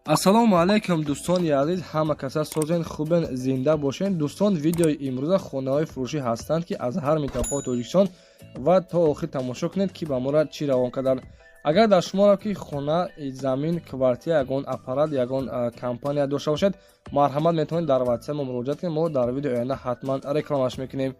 ассалому алайкум дӯстони азиз, ҳама каса созен хубен, зинда бошен. Дӯстон, видеои имрӯза хонаҳои фурӯшӣ ҳастанд ки аз ҳар минтақаҳои Тоҷикистон ва то охир тамошо кунед ки ба моро чӣ равон карданд. Агар дар шуморо ки хона, замин, квартира, ягон аппарат, ягон компания дошта бошед, марҳамат метавонед дар ватсап мо муроҷиат кунед. Мо дар видеои оянда ҳатман рекламаш мекунем.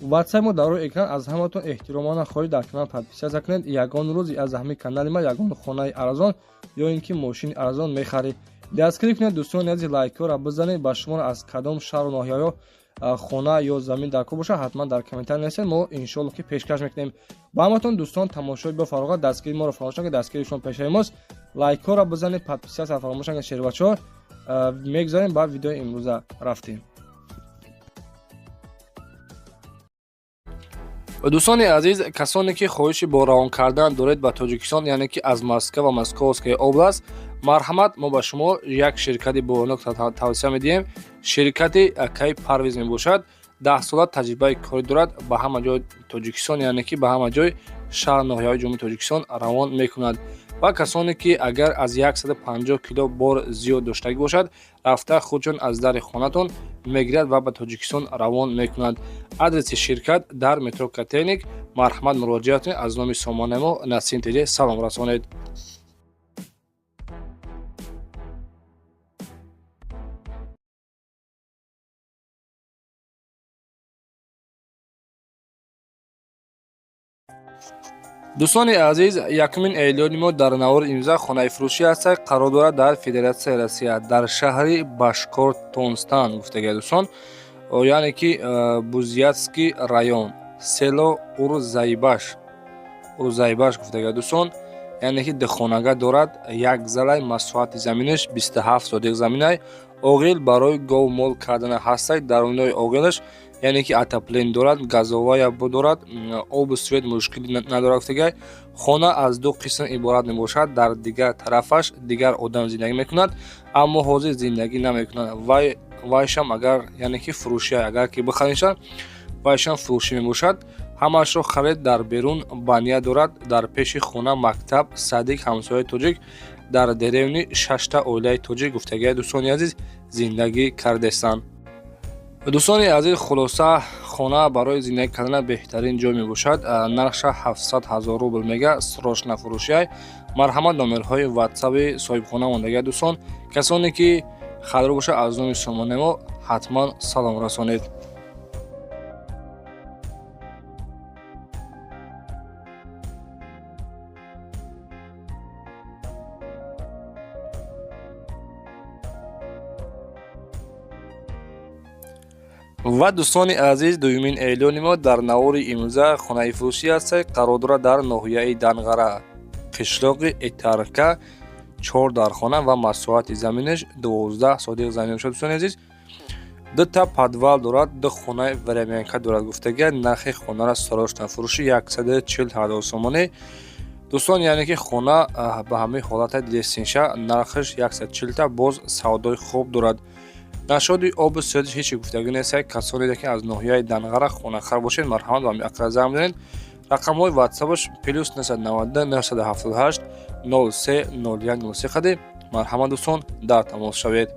ватсап мо дар рӯи экран. Аз ҳаматон эҳтиромона хоҳиш дар канал подписатсия кунед. Ягон рӯзи аз ҳамин канали ма ягон хонаи арзон ё ин ки мошини арзон мехарӣ, дастгирӣ кунед. Дӯстони азиз, лайкҳоро бизанед. Ба шуморо аз кадом шаҳру ноҳияҳо хона ё замин дар кор бошад, ҳатман дар комментар нависед. Мо иншоалло ки пешкаш мекунем. ба ҳаматон дӯстон, тамошои бафароғат, дастгирии моро фаромӯш накунед. Дастгирии шумо пешаи мост. Лайкҳоро бизанед, подписатсия фаромӯш накунед. шербачаҳо мегзарем ба видеои имрӯза рафтем. дӯстони азиз, касоне ки хоҳиши бо равон кардан доред ба Тоҷикистон, яъне ки аз Москва ва Московская област, марҳамат, мо ба шумо як ширкати боёнок тавсия медиҳем. Ширкати Кай Парвиз мебошад. 10 сола таҷрибаи корӣ дорад. Ба ҳама ҷои Тоҷикистон, яъне ки ба ҳама ҷои шаҳр ноҳияҳои ҷумҳурии Тоҷикистон равон мекунад. ва касоне ки агар аз 150 кило бор зиёд доштагӣ бошад, рафта худшон аз дари хонатон мегирад ва ба Тоҷикистон равон мекунад. Адреси ширкат дар метро Котельник. Марҳамат, муроҷиат кунед. Аз номи сомонаи мо Насим Теҷе салом расонед. дӯстони азиз, 1 июли мо дар навори имза хонаи фурӯшӣ ҳастак қарор дорад дар Федератсияи Россия дар шаҳри Башкортостон гуфтага дӯстон, яъне ки Бузятский район, село Урзайбаш гуфтага дӯстон, яъне ки дихонага дорад. Як залай, масоҳати заминаш 27 содиқ заминай. Оғил барои гов мол кардана ҳастак. Дарунинои оғилаш яъне ки отоплен дорад, газовая дорад, обу свет мушкилӣ надорад гуфтагай. Хона аз ду қисм иборат мебошад. Дар дигар тарафаш дигар одам зиндагӣ мекунад, аммо ҳозир зиндагӣ намекунад. Вайшам агар яъне ки фурӯшӣ, агар ки бихариншад, вайшам фурӯшӣ мебошад. ҳамаашро харид дар берун бания дорад. Дар пеши хона мактаб, садик, ҳамсояи тоҷик, дар деревни 6та оилаи тоҷик гуфтагай дӯстони азиз зиндагӣ кардестанд. дӯстони азиз, хулоса хона барои зиндагӣ кардана беҳтарин ҷой мебошад. нархша 700 000 рубл мега. срочна фурӯшиай. марҳамат, номерҳои ватсаби соҳибхона мондагай дӯстон. касоне ки хадро бошад, аз номи сомонаи мо ҳатман салом расонед. ва дӯстони азиз, 2 июли мо дар навори имрӯза хонаи фурӯшӣ ҳастак қарор дорад дар ноҳияи Данғара, қишлоқи Этарка, 4 дархона ва масоҳати заминаш 12 содиқ замин мебошад. дӯстони азиз, 2 подвал дорад, 2 хонаи времянка дорад гуфтагай. нархи хонара срочна фурӯшӣ 140 000 сомонӣ. дӯстон, яъне ки хона ба ҳамаи ҳолата лесинша, нархаш 140 та, боз савдои хуб дорад. нашоди обу светиш ҳеҷ гуфтагӣ нест. касоне ки аз ноҳияи Данғара хонахар бошед, марҳамат ба миақра зам бизанед. рақамҳои ватсапаш + 990 978 03 01 03 хади. марҳамат дӯстон, дар тамос шавед.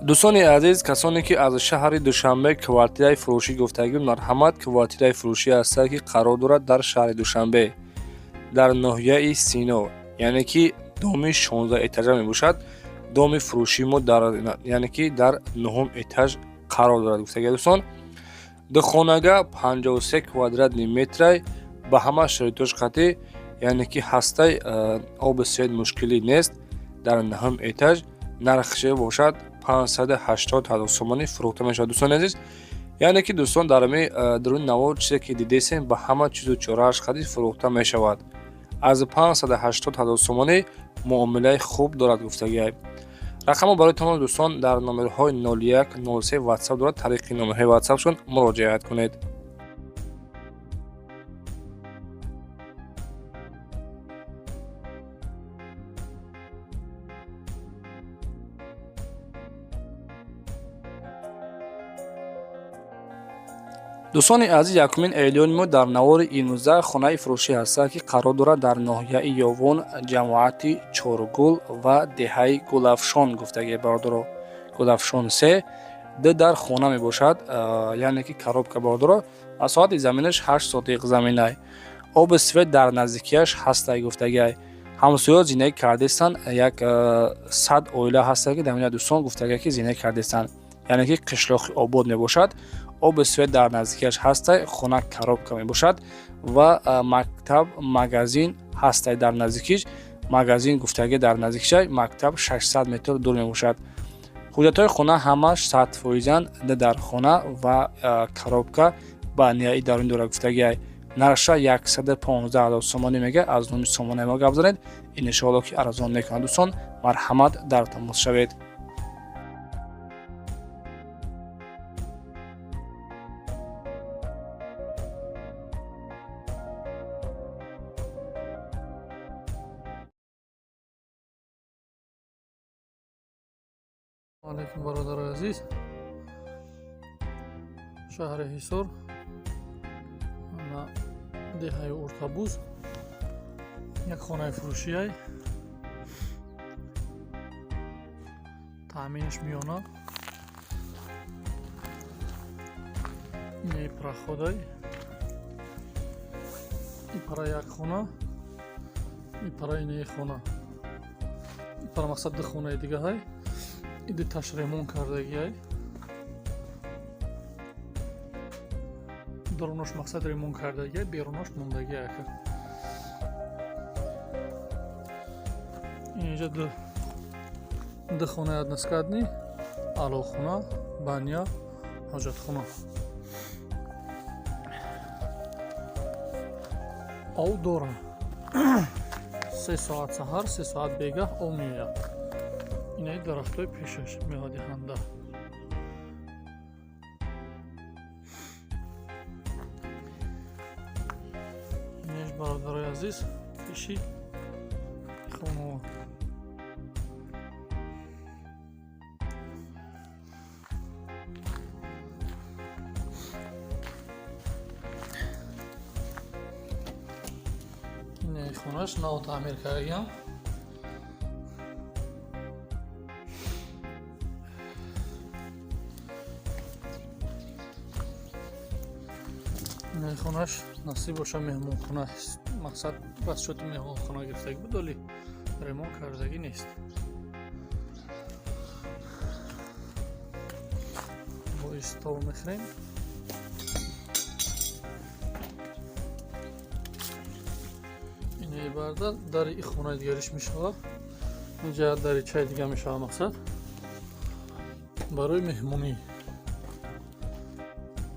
дӯстони азиз, касоне ки аз шаҳри Душанбе квартираи фурӯшӣ гуфтагӣ, марҳамат, квартираи фурӯшӣ ҳастак ки қарор дорад дар шаҳри Душанбе, дар ноҳияи Сино, яъне ки доми 16 этажа мебошад. доми фурӯшии мо яъне ки дар 9 этаж қарор дорад гуфтагӣ дӯстон. духонага 53 квадратни метрай, ба ҳама шаритош қатъӣ, яъне ки ҳастай обу свет мушкилӣ нест. дар 9 этаж нархше бошад 580 000 сомонӣ фурӯхта мешавад. дӯстони азиз, яъне ки дӯстон, дар даруни навор чизе ки дидесем, ба ҳама чизу чорааш хадид фурӯхта мешавад. аз 580 000 сомонӣ муомилаи хуб дорад гуфтагиай. рақамҳо барои тамом дӯстон дар номерҳои 01 03 ватсап дорад. тариқи номерҳои ватсапшон муроҷиат кунед. дӯстони азиз, 1 июли мо дар навори имрӯза хонаи фурӯшӣ ҳастад, ки қарор дорад дар ноҳияи Ёвон, ҷамоати Чоргул ва деҳаи Гулафшон гуфтагӣ бародаро. Гулафшон 3 дар хона мебошад, яъне ки коробка бародаро. Масоҳати заминаш 8 сотиқ заминай. Оби сфед дар наздикияш ҳастай гуфтагиай. Ҳамсоё зиндаги кардестанд, як 100 оила ҳастад, ки дар ин дӯстон гуфтагиай, ки зиндаги кардестанд. Яъне ки қишлоқи обод мебошад. Оби свет дар наздикияш ҳастай, хона коробка мебошад ва мактаб, магазин ҳастай дар наздикиш. Магазин гуфтагӣ дар наздикишай, мактаб 600 метр дур мебошад. ҳуҷҷатҳои хона ҳамаш 100% дар хона ва коробка ба ниҳоӣ дар ин дора гуфтагиай. Нарша 115,000 сомонӣ мега. Аз номи сомонаи мо гап занед. Иншоалло ки арзон мекунад дӯстон. Марҳамат, дар тамос шавед. алайкум бародари азиз, шаҳри Ҳисор, деҳаи Уртабуз, як хонаи фурӯшиай, таъминаш миёна, инаи проходай, ипара як хона, ипара инаи хона, ипара мақсад ду хонаи дигаҳай. иди таш ремонт кардагиай. дарунош мақсад ремонт кардагиай, берунош мондагиай. инҷа ду хонаи односкатни, алохона, баня, ҳоҷатхона. ов дора 3 соат саҳар, 3 соат бегаҳ ов меояд. инаи дарахтои пешаш меҳодиҳанда. инаш бародарои азиз, пеши хона. инаи хонаш нав таъмир кардагиам. меҳмонхонаш насиб боша меҳмонхона, мақсад бас шуди меҳмонхона гирифтагӣ буд, вале ремонт кардагӣ нест. бо истол мехӯрем. инаи барда дари и хонаи дигариш мешавад. инҷа дари чай дига мешавад, мақсад барои меҳмонӣ.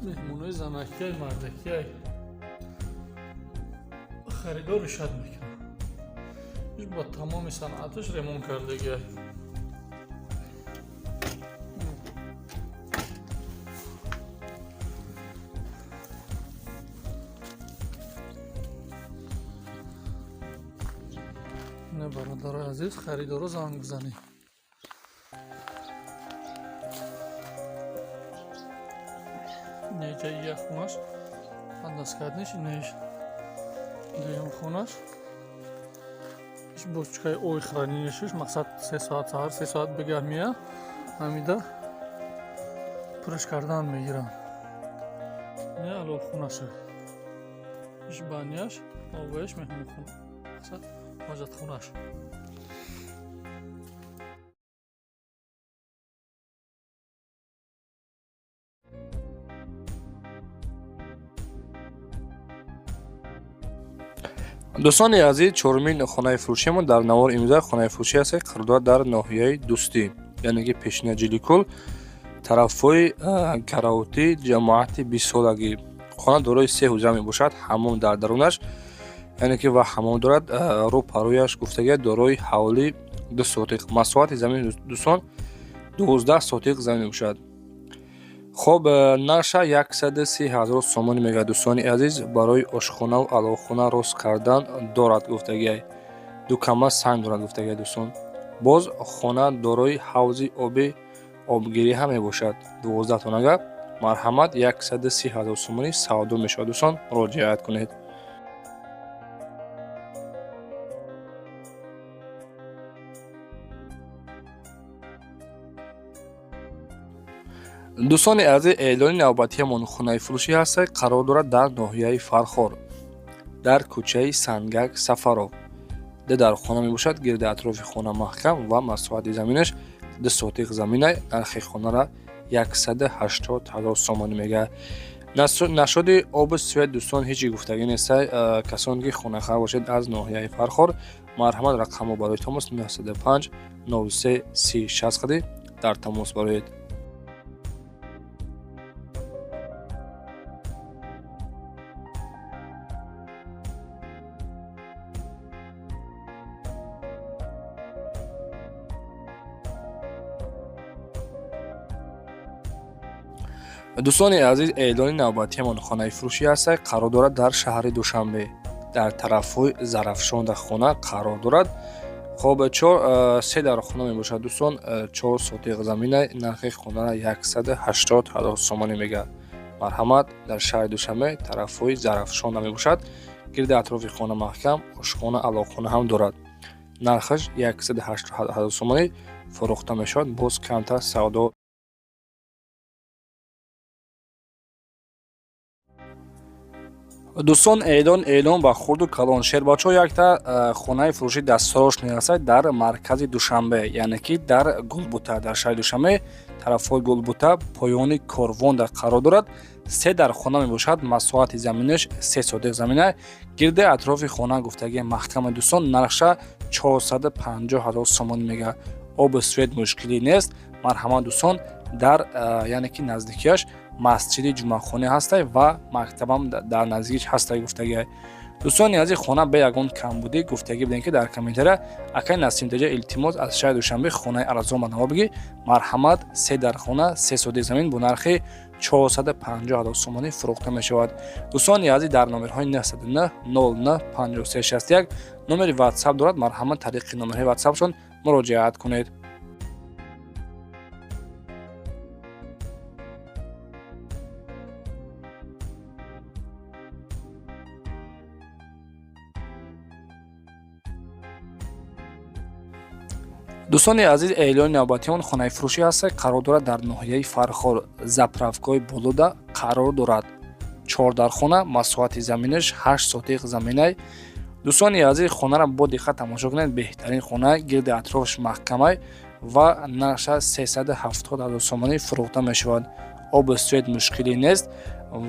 меҳмонои занакияй, мардакияй харидор ишад мекунад. иш ба тамоми санъаташ ремонт кардагиай. ина бародарои азиз, харидоро занг бизанед. инҷа як хонаш односкатниш, инаиш дуюм хонаш. иш бочкаи ои хранилишиш, мақсад 3 соат саҳар, 3 соат бигаҳ меояд. ҳамида пурш кардан мегирам. ина алофхонаша. иш баняш, овояш, меҳмонхона, мақсад ҳоҷатхонаш. дӯстони азиз, чорумин хонаи фурӯшиамон дар навори имрӯза хонаи фурӯшӣ аст, ки қарор дорад дар ноҳияи Дӯстӣ, яъне ки пешина Ҷиликӯл, тарафҳои Караутӣ, ҷамоати Бисолагӣ. хона дорои 3 ҳуҷра мебошад, ҳаммом дар дарунаш, яъне ки ва ҳаммом дорад. рӯпарӯяш гуфтагиай дорои ҳавли 2 сотиқ. масоҳати замин дӯстон 12 сотиқ замин мебошад. хоб, наша 130,000 сомонӣ мегӯяд. дӯстони азиз, барои ошхонаву аловхона рост кардан дорад гуфтагиай. дукама санг дорад гуфтагиай дӯстон. боз хона дорои ҳавзи обгирӣ ҳам мебошад, 12 тонага. марҳамат 130,000 сомонӣ савдо мешавад. дӯстон муроҷиат кунед. дӯстони азиз, эълони навбатиамон хонаи фурӯшӣ ҳастад қарор дорад дар ноҳияи Фархор дар кӯчаи Сангак Сафаров. дар хона мебошад. гирди атрофи хона маҳкам ва масоҳати заминаш 2 сотиқ заминай. нархи хонара 180,000 сомонӣ мегӯяд. нашоди оби свет дӯстон ҳечи гуфтагӣ нестай. касоне ки хонахар бошед аз ноҳияи Фархор, марҳамат рақамҳо барои тамос 905 03 30 60 дар тамос бароед. дӯстони азиз, эълони навбатиамон хонаи фурӯшӣ ҳастад қарор дорад дар шаҳри Душанбе дар тарафҳои Зарафшонда хона қарор дорад. хоб 3 дар хона мебошад дӯстон. 4 сотиқ заминай. нархи хонара 180,000 сомонӣ мегӯяд. марҳамат дар шаҳри Душанбе тарафҳои Зарафшонда мебошад. гирди атрофи хона маҳкам, ошхона, алоқхона ҳам дорад. нархаш 180,000 сомонӣ фурӯхта мешавад. боз камтар савдо. дӯстон эълон ба хурду калон шербачо якта хонаи фурӯши дастфарош меҳастад дар маркази Душанбе, яъне ки дар Гулбута, дар шаҳри Душанбе тарафҳои Гулбута поёни корвонда қарор дорад. 3 дар хона мебошад. масоҳати заминаш 3 сотиқ замина. гирди атрофи хона гуфтагии маҳкама дӯстон. нархша 450,000 сомонӣ мегӯяд. оби свет мушкилӣ нест. марҳамат дӯстон дар яъне ки наздикияш масҷиди ҷумъахона ҳастай ва мактабам дар наздикиш ҳастай гуфтагӣ. дӯстони азиз, хона бе ягон камбудӣ гуфтагӣ бидем ки дар комментария акай насимтаҷа илтимос аз шаҳри Душанбе хонаи арзон ба намо бигӣ. марҳамат 3 дар хона 3 сотиқ замин бо нархи 450,000 сомонӣ фурӯхта мешавад. дӯстони азиз, дар номерҳои 909 09 5361 номери WhatsApp дорад. марҳамат тариқи номерҳои WhatsAppшон муроҷиат кунед. дӯстони азиз, эълони навбатиамон хонаи фурӯшӣ ҳастад қарор дорад дар ноҳияи Фархор заправкаи Болуда қарор дорад. 4 дар хона, масоҳати заминаш 8 сотиқ заминай. дӯстони азиз, хонара бо диққат тамошо кунед. беҳтарин хона, гирди атрофаш маҳкамай ва нархша 370,000 сомонӣ фурӯхта мешавад. оби свет мушкилӣ нест,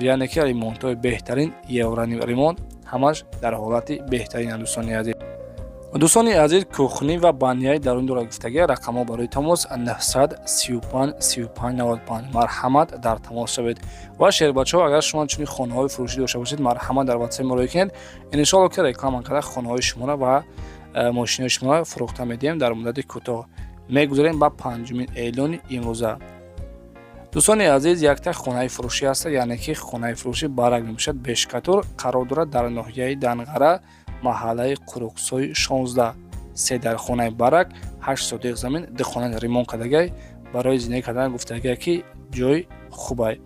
яъне ки ремонтҳои беҳтарин, еврани ремонт ҳамаш дар ҳолати беҳтарин. дӯстони азиз, кухни ва баняи дарунӣ дорад гуфтагӣ. рақамҳо барои тамос 935 35 95. марҳамат дар тамос шавед. ва шербачаҳо, агар шумо чунин хонаҳои фурӯшӣ дошта бошед, марҳамат дар WhatsApp муроҷиат кунед. иншоалло ки реклама карда хонаҳои шуморо ва мошинаҳои шуморо фурӯхта медиҳем дар муддати кӯтоҳ. мегузорем ба 5 эълони имрӯза. дӯстони азиз, якта хонаи фурӯшӣ ҳастад, яъне ки хонаи фурӯшӣ барак мебошад. бешкатур қарор дорад дар ноҳияи Данғара, маҳаллаи Қурӯқсои 16. 3 дар хонаи барак 8 сотиқ замин. ду хона ремонт кардагай барои зиндагӣ кардан гуфтагия ки ҷой хубай.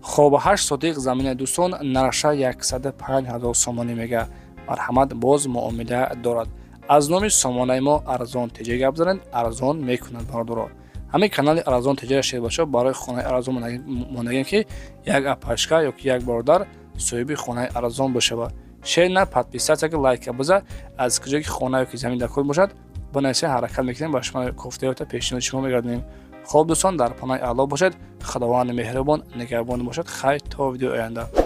хоб 8 сотиқ замина дӯстон, нархша 105,000 сомонӣ мегӯяд. марҳамат, боз муомила дорад. аз номи сомонаи мо арзон теҷа гап занед, арзон мекунад бародаро. ҳамин канали арзон теҷа шербачо барои хонаи арзон монагем ки як апашка ёки як бародар соҳиби хонаи арзон бошавад. шер на подписатсия лайка биза. аз куҷое ки хона ёки замин дар кор бошад бинависа ҳаракат мекунем, ба шумо кофтаёта пешниҳоди шумо мегардонем. хоб дӯстон, дар паноҳи аъло бошед. худованди меҳрубон нигаҳбон бошад. хайр то видеои оянда.